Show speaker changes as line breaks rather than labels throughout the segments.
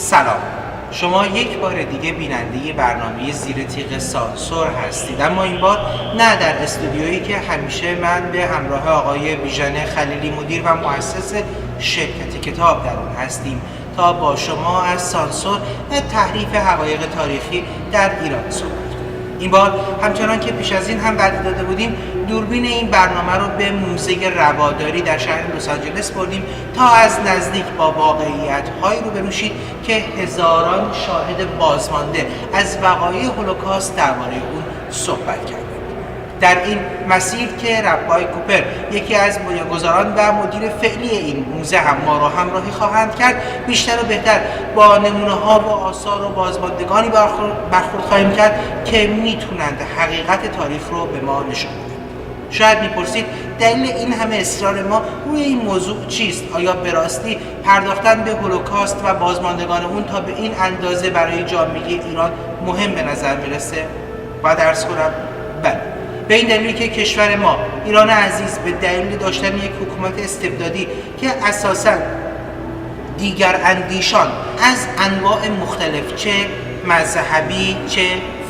سلام، شما یک بار دیگه بیننده برنامه زیر تیغ سانسور هستید، اما این بار نه در استودیویی که همیشه من به همراه آقای بیژن خلیلی مدیر و مؤسس شرکت کتاب در اون هستیم تا با شما از سانسور و تحریف حقایق تاریخی در ایران صحبت کنیم. این بار همچنان که پیش از این هم وعده داده بودیم، دوربین این برنامه رو به موزه رواداری در شهر لس آنجلس بردیم تا از نزدیک با واقعیت‌هایی روبرو شید که هزاران شاهد بازمانده از وقایع هولوکاست درباره اون صحبت کردند. در این مسیر که ربای کوپر، یکی از بنیانگذاران و مدیر فعلی این موزه، هم ما رو همراهی خواهند کرد، بیشتر و بهتر با نمونه‌ها و آثار و بازماندگانی برخورد خواهیم کرد که میتونند حقیقت تاریخ رو به ما نشون بدن. شاید میپرسید دلیل این همه اصرار ما روی این موضوع چیست؟ آیا به راستی پرداختن به هولوکاست و بازماندگان اون تا به این اندازه برای جامعه ایران مهم به نظر میرسه؟ باید عرض کنم بله. به این دلیل که کشور ما، ایران عزیز، به دلیل داشتن یک حکومت استبدادی که اساساً دیگر اندیشان از انواع مختلف، چه مذهبی، چه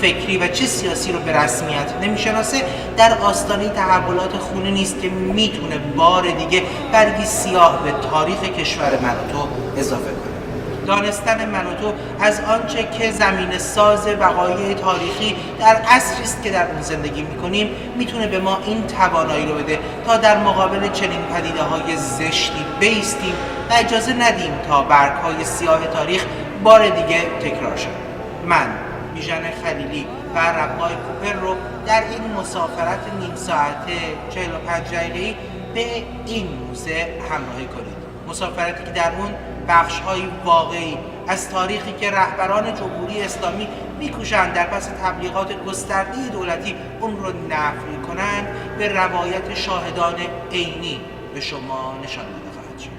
فکری و چه سیاسی رو به رسمیت نمیشناسه، در آستانه تحولات خونی نیست که میتونه بار دیگه برگی سیاه به تاریخ کشور من و تو اضافه کنه. دانستن من و تو از آنچه که زمین ساز وقایع تاریخی در عصری است که در اون زندگی میکنیم میتونه به ما این توانایی رو بده تا در مقابل چنین پدیده‌های زشتی بایستیم و اجازه ندیم تا برگ‌های سیاه تاریخ بار دیگه تکرار شد. من بیژن خلیلی و ربای کوپر رو در این مسافرت نیم ساعته 45 دقیقه‌ای به این موزه همراهی کنید. مسافرتی که در اون بخش‌های واقعی از تاریخی که رهبران جمهوری اسلامی می‌کوشند در پس تبلیغات گسترده دولتی اون رو نفی کنند، به روایت شاهدان عینی به شما نشان داده خواهد شد.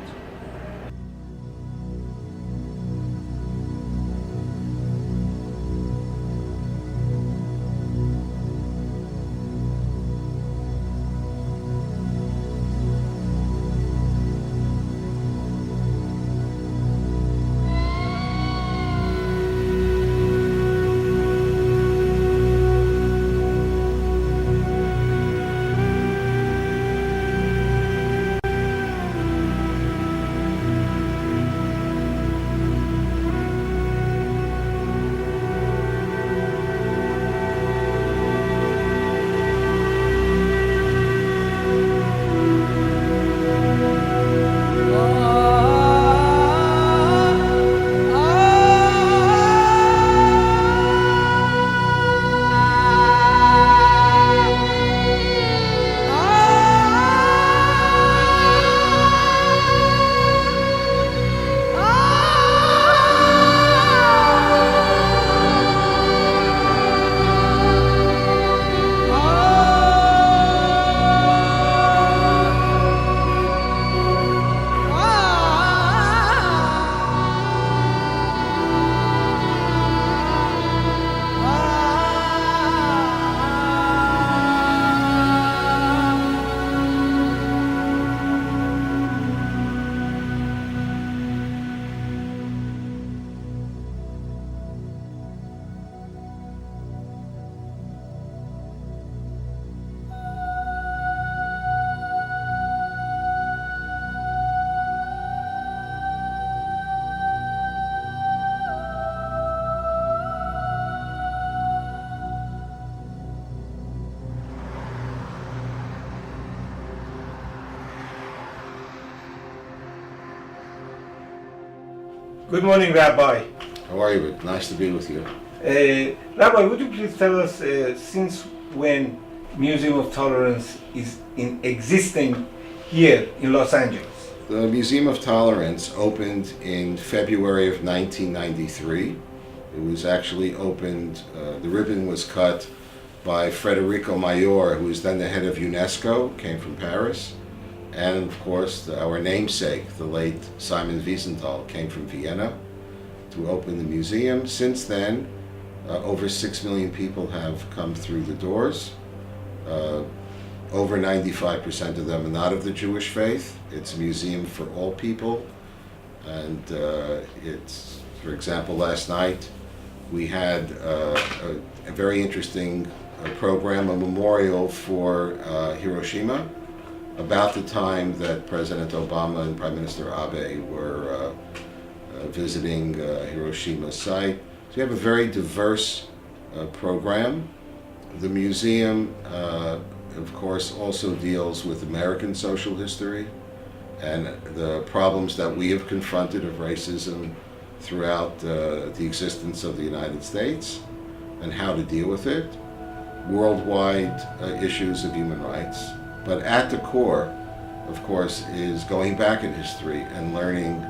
Good morning, Rabbi.
How are you? Nice to be with you.
Rabbi, would you please tell us since when Museum of Tolerance is existing here in Los Angeles?
The Museum of Tolerance opened in February of 1993. It was actually opened, the ribbon was cut by Federico Mayor, who was then the head of UNESCO, came from Paris. And of course, our namesake, the late Simon Wiesenthal, came from Vienna to open the museum. Since then, over 6 million people have come through the doors. Over 95% of them are not of the Jewish faith. It's a museum for all people. And it's, for example, last night we had a very interesting program, a memorial for Hiroshima, about the time that President Obama and Prime Minister Abe were visiting Hiroshima site. So we have a very diverse program. The museum, of course, also deals with American social history and the problems that we have confronted of racism throughout the existence of the United States and how to deal with it, worldwide issues of human rights. But at the core, of course, is going back in history and learning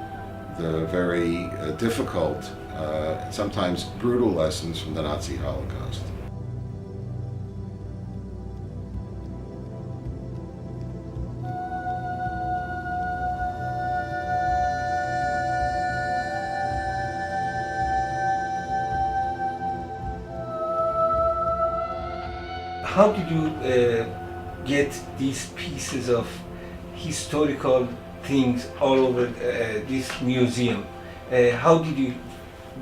the very difficult, sometimes brutal lessons from the Nazi Holocaust.
How did you get these pieces of historical things all over this museum? How did you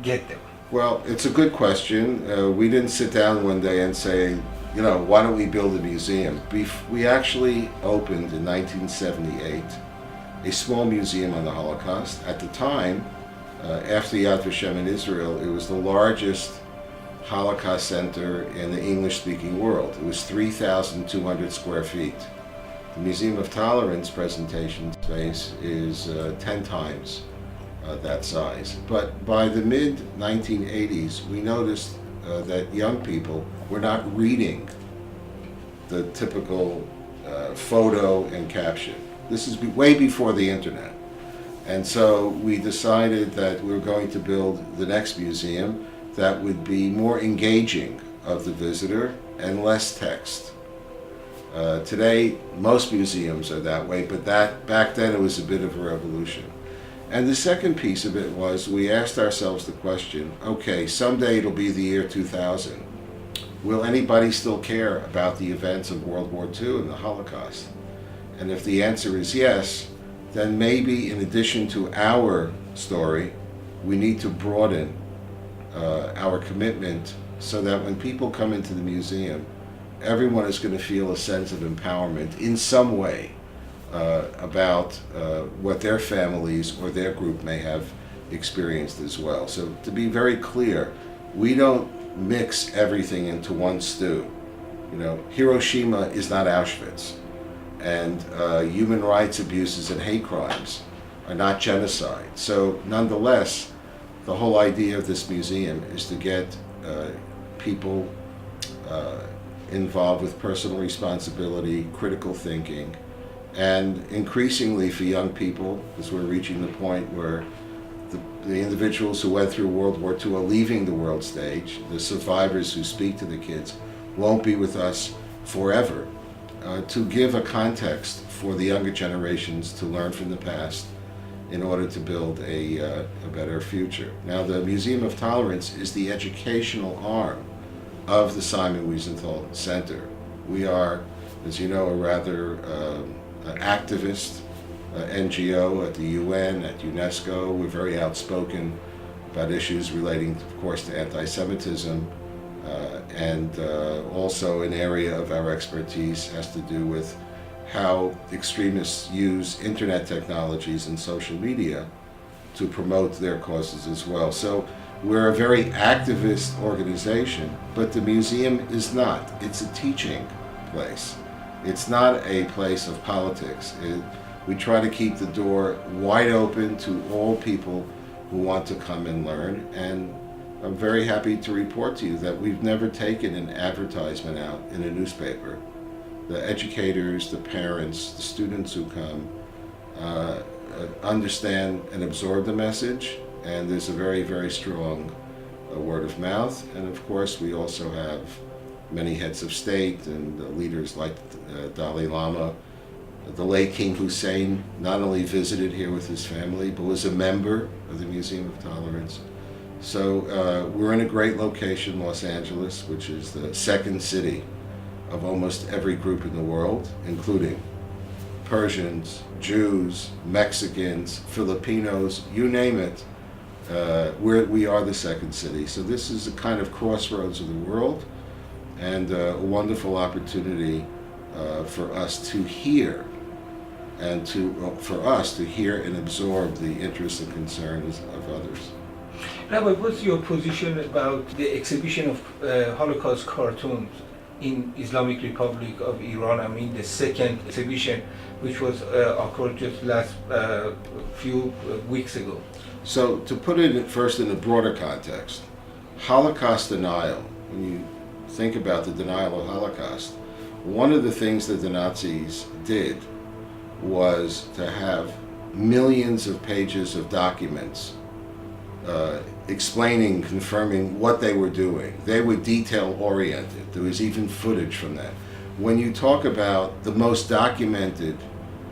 get them?
Well, it's a good question. We didn't sit down one day and say, you know, why don't we build a museum? We actually opened in 1978 a small museum on the Holocaust. At the time, after Yad Vashem in Israel, it was the largest Holocaust center in the English-speaking world. It was 3,200 square feet. The Museum of Tolerance presentation space is 10 times that size. But by the mid-1980s, we noticed that young people were not reading the typical photo and caption. This is way before the internet. And so we decided that we were going to build the next museum that would be more engaging of the visitor and less text. Today, most museums are that way, but back then it was a bit of a revolution. And the second piece of it was we asked ourselves the question, okay, someday it'll be the year 2000. Will anybody still care about the events of World War II and the Holocaust? And if the answer is yes, then maybe in addition to our story, we need to broaden our commitment so that when people come into the museum, everyone is going to feel a sense of empowerment in some way about what their families or their group may have experienced as well. So to be very clear, we don't mix everything into one stew. You know, Hiroshima is not Auschwitz, and human rights abuses and hate crimes are not genocide. So nonetheless, the whole idea of this museum is to get people involved with personal responsibility, critical thinking, and increasingly for young people, because we're reaching the point where the individuals who went through World War II are leaving the world stage. The survivors who speak to the kids won't be with us forever. To give a context for the younger generations to learn from the past in order to build a better future. Now, the Museum of Tolerance is the educational arm of the Simon Wiesenthal Center. We are, as you know, a rather activist NGO at the UN, at UNESCO. We're very outspoken about issues relating, of course, to anti-Semitism, and also an area of our expertise has to do with how extremists use internet technologies and social media to promote their causes as well. So we're a very activist organization, but the museum is not. It's a teaching place. It's not a place of politics. We try to keep the door wide open to all people who want to come and learn, and I'm very happy to report to you that we've never taken an advertisement out in a newspaper. The educators, the parents, the students who come understand and absorb the message, and there's a very, very strong word of mouth. And of course, we also have many heads of state and leaders like Dalai Lama. The late King Hussein not only visited here with his family, but was a member of the Museum of Tolerance. So we're in a great location, Los Angeles, which is the second city of almost every group in the world, including Persians, Jews, Mexicans, Filipinos, you name it. We are the second city. So this is a kind of crossroads of the world, and a wonderful opportunity for us to hear, and for us to hear and absorb the interests and concerns of others.
Rabbi, what's your position about the exhibition of Holocaust cartoons in Islamic Republic of Iran? I mean, the second exhibition, which was occurred just last few weeks ago.
So to put it first in a broader context, Holocaust denial, when you think about the denial of Holocaust, one of the things that the Nazis did was to have millions of pages of documents explaining, confirming what they were doing. They were detail-oriented. There was even footage from that. When you talk about the most documented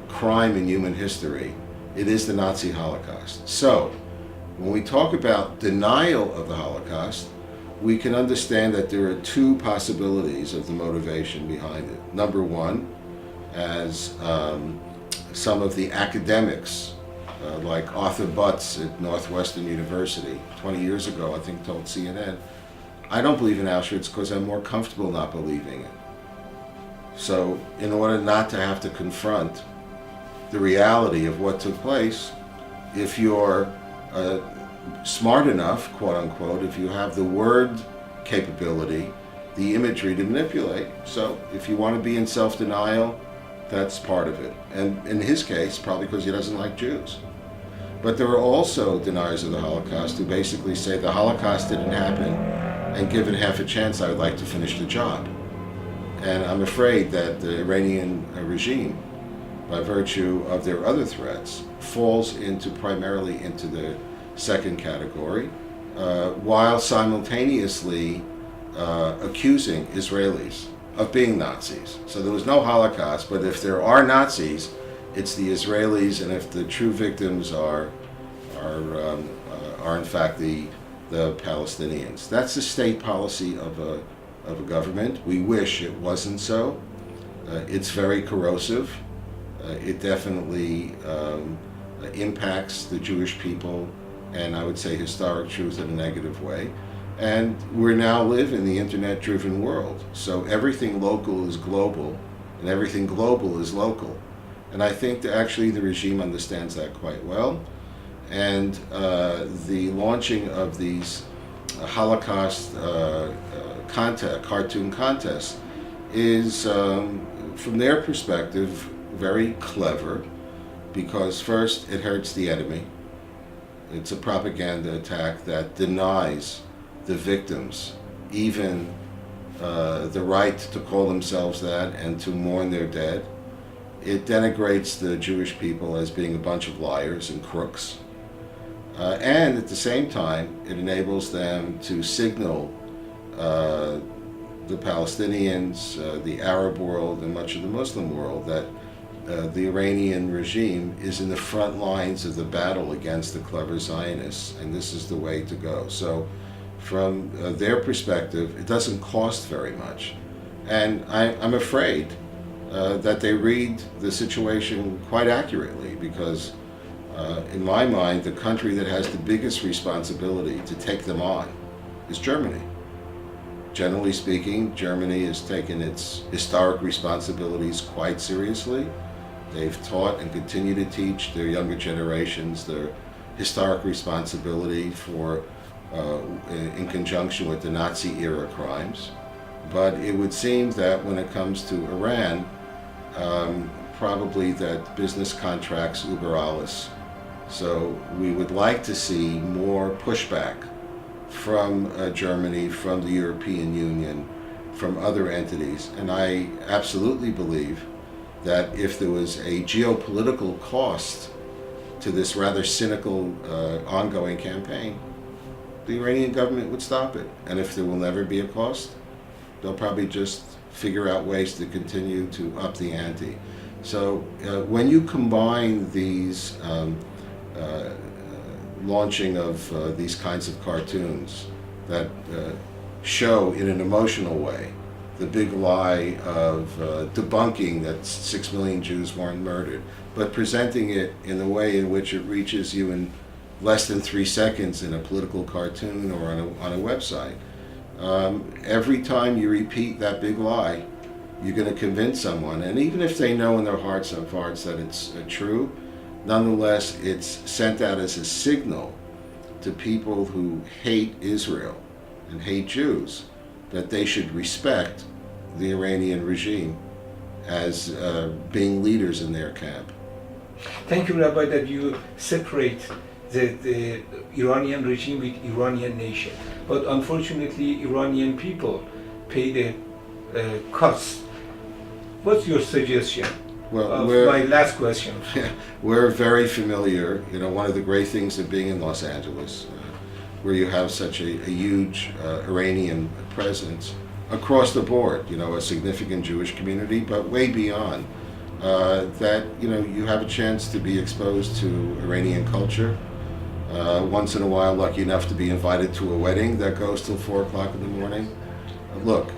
crime in human history, it is the Nazi Holocaust. So, when we talk about denial of the Holocaust, we can understand that there are two possibilities of the motivation behind it. Number one, as some of the academics, like Arthur Butts at Northwestern University 20 years ago, I think, told CNN, I don't believe in Auschwitz because I'm more comfortable not believing it. So in order not to have to confront the reality of what took place, if you're smart enough, quote unquote, if you have the word capability, the imagery to manipulate. So if you want to be in self-denial, that's part of it. And in his case, probably because he doesn't like Jews. But there are also deniers of the Holocaust who basically say the Holocaust didn't happen, and given half a chance, I would like to finish the job. And I'm afraid that the Iranian regime, by virtue of their other threats, falls primarily into the second category, while simultaneously accusing Israelis of being Nazis. So there was no Holocaust, but if there are Nazis, it's the Israelis, and if the true victims are in fact the Palestinians. That's the state policy of a government. We wish it wasn't so. It's very corrosive. It definitely impacts the Jewish people, and I would say historic truth in a negative way. And we now live in the internet-driven world. So everything local is global, and everything global is local. And I think that actually the regime understands that quite well. And the launching of these Holocaust cartoon contests is, from their perspective, very clever, because first, it hurts the enemy. It's a propaganda attack that denies the victims even the right to call themselves that and to mourn their dead. It denigrates the Jewish people as being a bunch of liars and crooks. And at the same time, it enables them to signal the Palestinians, the Arab world, and much of the Muslim world that the Iranian regime is in the front lines of the battle against the clever Zionists, and this is the way to go. So from their perspective, it doesn't cost very much. And I'm afraid that they read the situation quite accurately, because in my mind, the country that has the biggest responsibility to take them on is Germany. Generally speaking, Germany has taken its historic responsibilities quite seriously. They've taught and continue to teach their younger generations their historic responsibility for, in conjunction with the Nazi-era crimes. But it would seem that when it comes to Iran, probably that business contracts uber alles. So we would like to see more pushback from Germany, from the European Union, from other entities. And I absolutely believe that if there was a geopolitical cost to this rather cynical ongoing campaign, the Iranian government would stop it. And if there will never be a cost, they'll probably just figure out ways to continue to up the ante. So when you combine these launching of these kinds of cartoons that show in an emotional way the big lie of debunking that 6 million Jews weren't murdered, but presenting it in the way in which it reaches you in less than 3 seconds in a political cartoon or on a website. Every time you repeat that big lie, you're going to convince someone, and even if they know in their hearts of hearts that it's true, nonetheless it's sent out as a signal to people who hate Israel and hate Jews that they should respect the Iranian regime as being leaders in their camp.
Thank you, Rabbi, that you separate the Iranian regime with Iranian nation. But unfortunately, Iranian people pay the cost. What's your suggestion?
Well,
My last question.
we're very familiar. You know, one of the great things of being in Los Angeles, where you have such a huge Iranian presence across the board, you know, a significant Jewish community, but way beyond, that, you know, you have a chance to be exposed to Iranian culture. Once in a while, lucky enough to be invited to a wedding that goes till 4 o'clock in the morning. Look,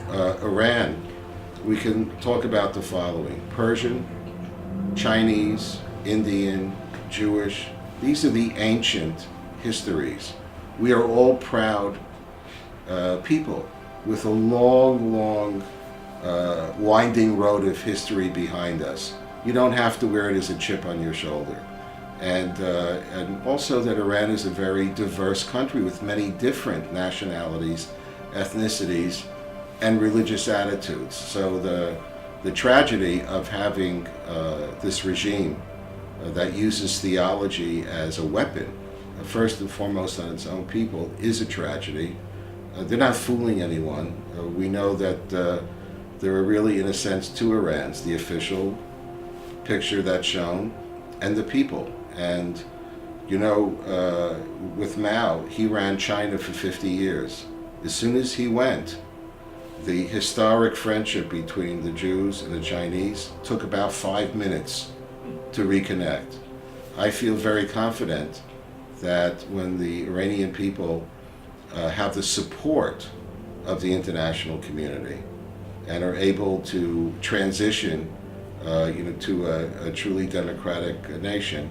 Iran, we can talk about the following: Persian, Chinese, Indian, Jewish. These are the ancient histories. We are all proud people with a long, winding road of history behind us. You don't have to wear it as a chip on your shoulder. And also that Iran is a very diverse country with many different nationalities, ethnicities, and religious attitudes. So the tragedy of having this regime that uses theology as a weapon, first and foremost on its own people, is a tragedy. They're not fooling anyone. We know that there are really, in a sense, two Irans: the official picture that's shown and the people. And, you know, with Mao, he ran China for 50 years. As soon as he went, the historic friendship between the Jews and the Chinese took about 5 minutes to reconnect. I feel very confident that when the Iranian people have the support of the international community and are able to transition to a truly democratic nation,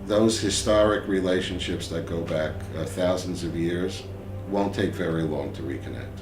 those historic relationships that go back thousands of years won't take very long to reconnect.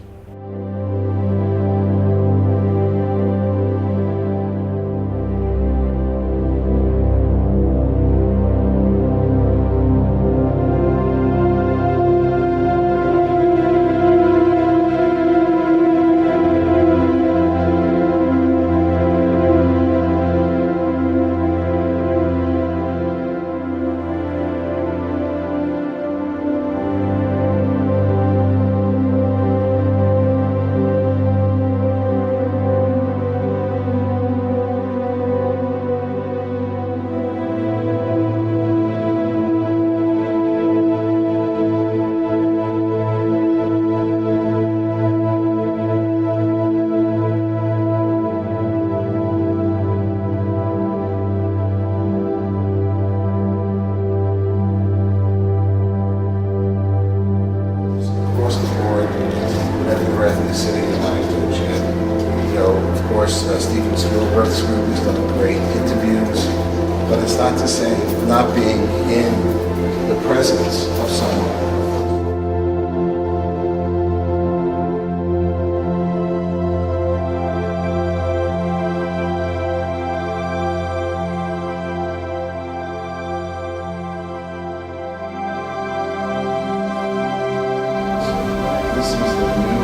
Steven Spielberg's group has done great interviews, but it's not the same not being in the presence of someone. This is the new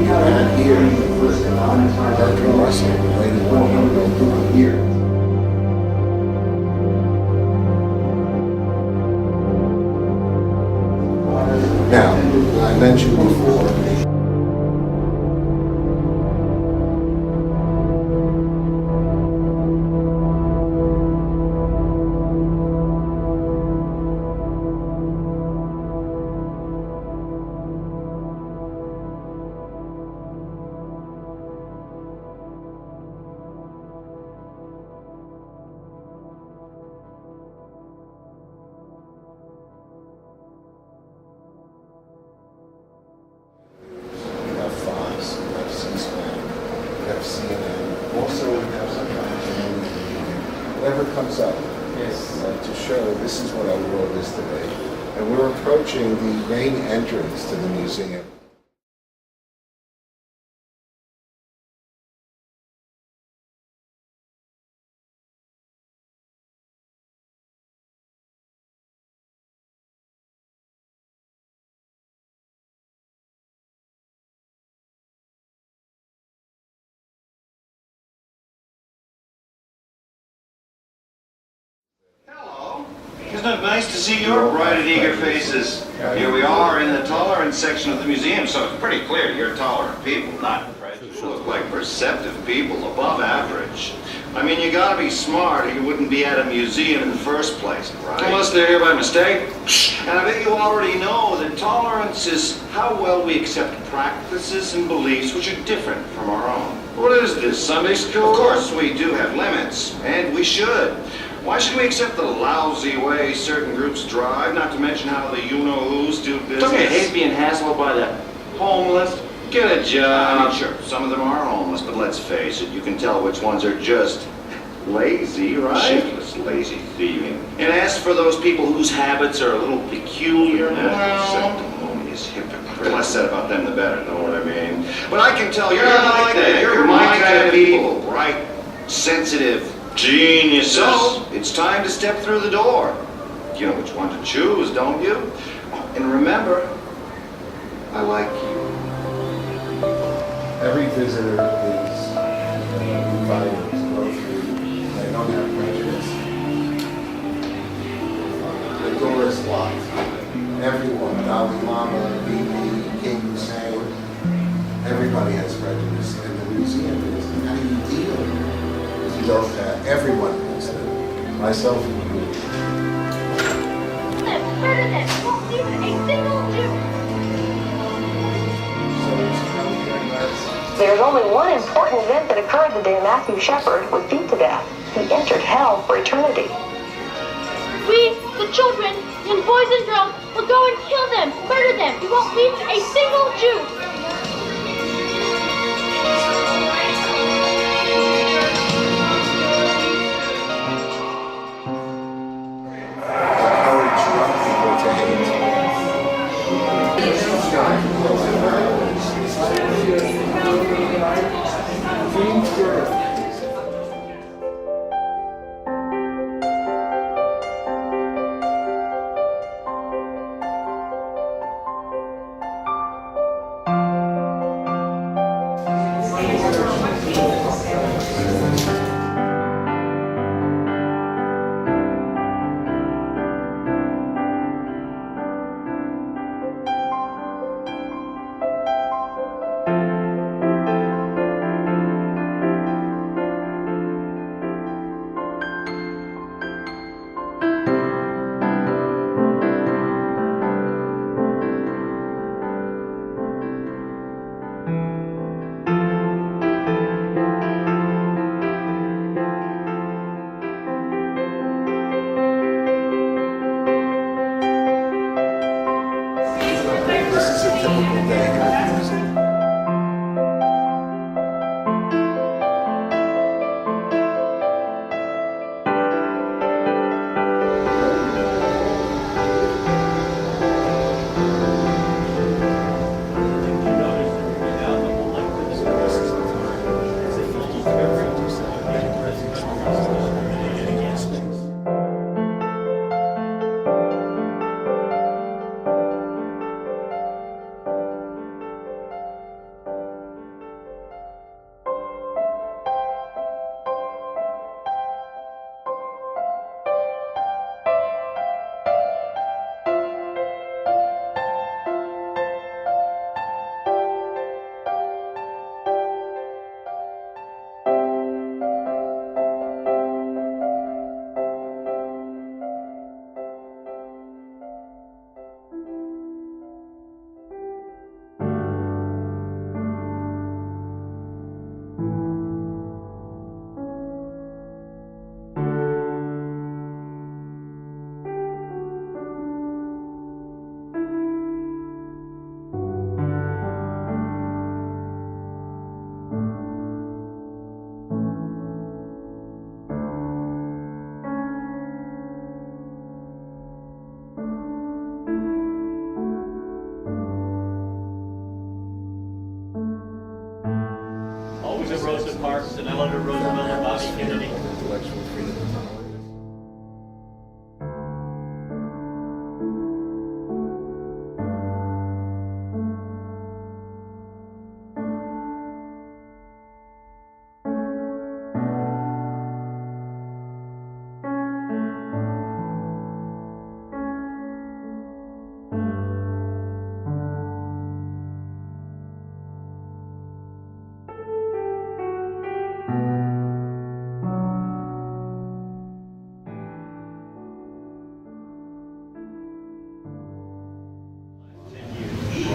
and here, Bertrand Russell related here. Now, I mentioned before, comes up to show this is what our world is today. And we're approaching the main entrance to the museum.
Isn't it nice to see your bright and eager faces? Here we are in the tolerance section of the museum, so it's pretty clear you're tolerant people, not prejudiced. You look like perceptive people, above average. I mean, you gotta be smart or you wouldn't be at a museum in the first place, right? Unless they're here by mistake. And I bet you already know that tolerance is how well we accept practices and beliefs which are different from our own. What is this, Sunday school? Of course we do have limits, and we should. Why should we accept the lousy way certain groups drive, not to mention how the you-know-who's do business?
Don't you hate being hassled by the homeless? Get a job.
I mean, sure, some of them are homeless, but let's face it, you can tell which ones are just lazy, right? Shiftless, lazy thieving. And as for those people whose habits are a little peculiar, sanctimonious hypocrites. The less said about them, the better, know what I mean? But I can tell you're not like that. You're my kind of people, bright, sensitive, geniuses. So, it's time to step through the door. You know which one to choose, don't you? And remember, I like you.
Every visitor is invited to go through. They don't have prejudice. The door is locked. Everyone, Dalai Lama, Bibi, King Hussein, everybody has prejudice. And the museum is, how do you deal with those that everyone has them, myself included.
Murder them! Won't leave a single Jew!
There's only one important event that occurred the day Matthew Shepard was beat to death. He entered hell for eternity.
We, the children, and boys and girls, will go and kill them, murder them. We won't leave a single Jew.
Encourage young people to hate.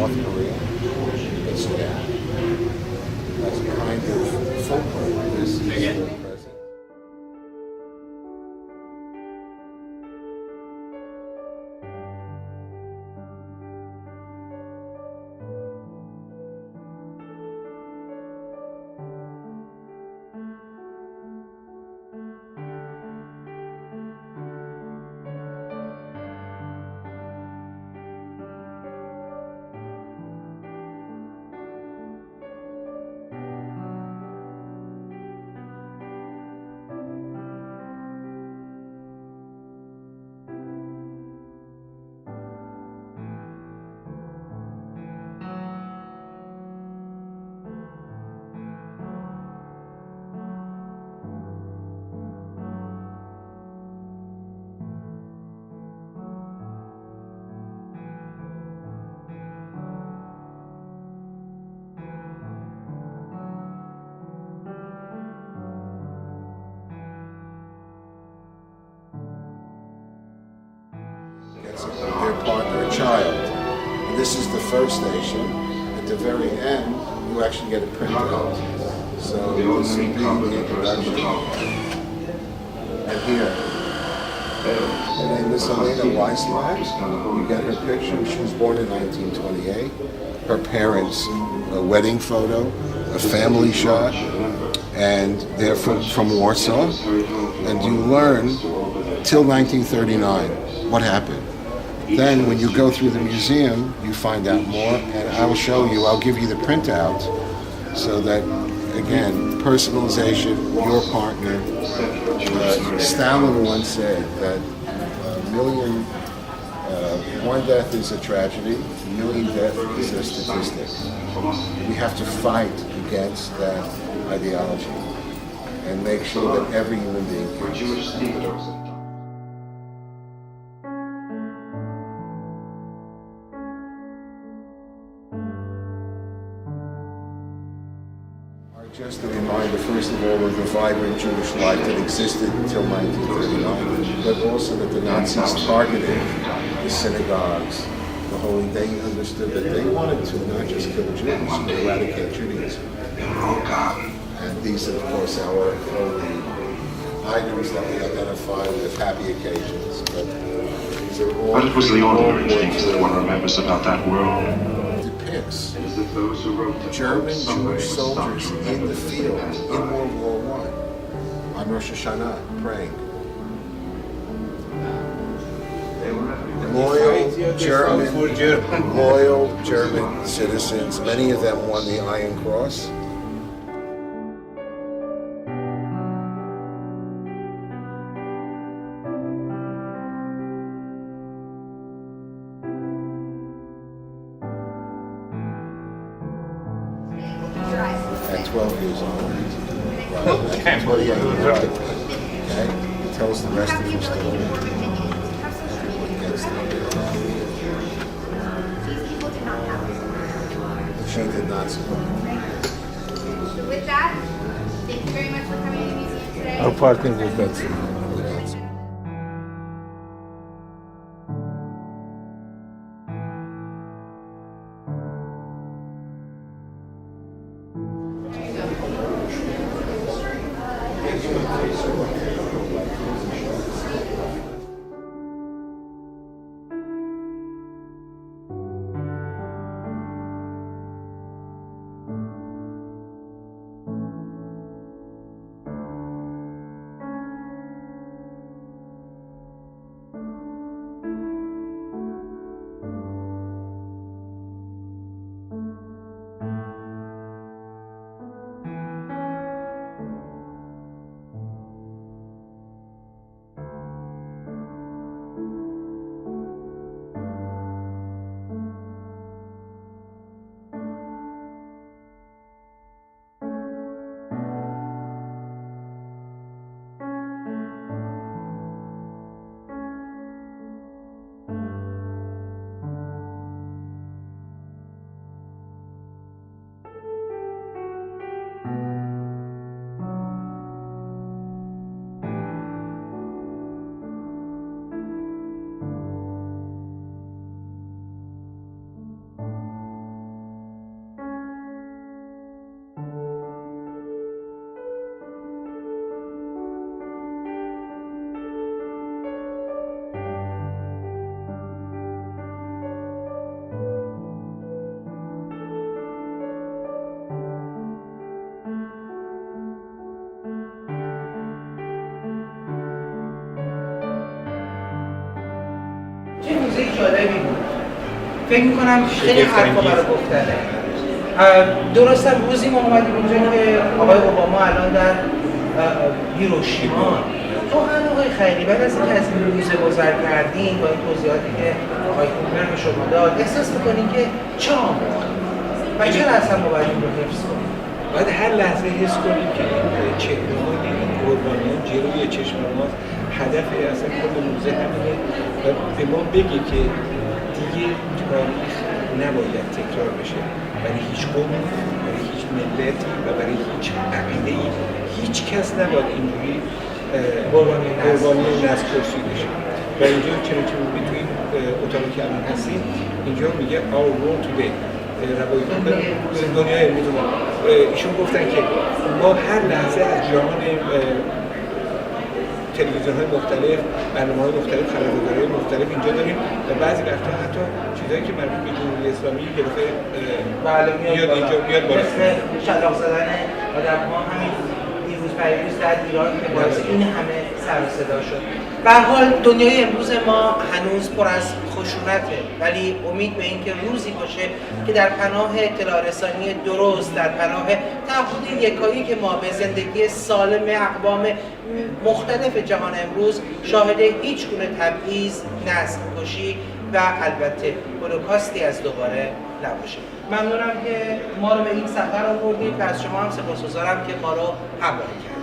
North Korea. It's that. That's a kind of folklore. This is still present. Gets their partner a child. And this is the first station. At the very end, you actually get a printout. So this will be the introduction. And here, her name is Helena Weisland. You get her picture. She was born in 1928. Her parents' wedding photo, a family shot, and they're from Warsaw. And you learn till 1939 what happened. Then when you go through the museum, you find out more, and I'll show you, I'll give you the printout, so that, again, personalization, your partner. Stalin once said that one death is a tragedy, a million deaths is a statistic. We have to fight against that ideology and make sure that every human being counts. Just a reminder, first of all, of the vibrant Jewish life that existed until 1939, but also that the Nazis targeted the synagogues, the holy. They understood that they wanted to not just kill Jews, but eradicate Judaism. And these are, of course, our holy items that we identify with happy occasions. But these are all.
What was the ordinary things that one remembers about that world?
Depicts German Jewish soldiers in the field in World War I on Rosh Hashanah praying. Loyal German citizens, many of them won the Iron Cross. At 12 years old. Right. At 28 years old. Okay? It tells the rest of the story. Everyone gets there. She did not support it.
So with that, thank you very much for coming to the museum today.
Our partner with Betsy.
چه موزه جالبی بود. فکر میکنم خیلی حرفا برای گفتنه. درست هم روزی ما اومدیم اونجا که آقای اوباما الان در هیروشیما. واقعا آقای خیلی بعد از اینکه از این روزه گذر کردیم با این توضیحاتی که آقای کوپر به شما داد احساس میکنیم که چه آموخت و چرا اصلا ما باید این رو حفظ کنیم؟
باید هر لحظه حس کنیم که این چهره‌های این قربانیان جلوی چشم ماست. هدف اصلا کل موزه همینه و به ما بگه که دیگه تاریخ نباید تکرار بشه برای هیچ قومی، برای هیچ ملتی و برای هیچ عقیده‌ای هیچ کس نباید اینجوری قربانی نسل کشی بشه. و اینجا چنین که می‌بینید تو این اتاقی که الان هستیم اینجا میگه our world today روایت دنیای امروز ما. ایشون گفتن که ما هر لحظه از جهان تلویزیون‌های مختلف، برنامه‌های مختلف، خبرنگارهای مختلف اینجا داریم و بعضی وقتا حتی چیزایی که مربوط به جمهوری اسلامی گرفته میاد اینجا میاد بالا.
مثل شلاق زدن آدم‌ها همین پیروز در ایران که باعث این همه سر و صدا شد. به هر حال دنیای امروز ما هنوز پر از خشونته، ولی امید به اینکه روزی باشه که در پناه اطلاع رسانی درست، در پناه تعهد یکایی که ما به زندگی سالم اقوام مختلف جهان امروز شاهد هیچ گونه تبعیض، نسل کشی و البته هولوکاستی از دوباره نباشه. ممنونم که ما رو به این سفر آوردید و از شما هم سپاسگزارم که ما رو همراهی کردید.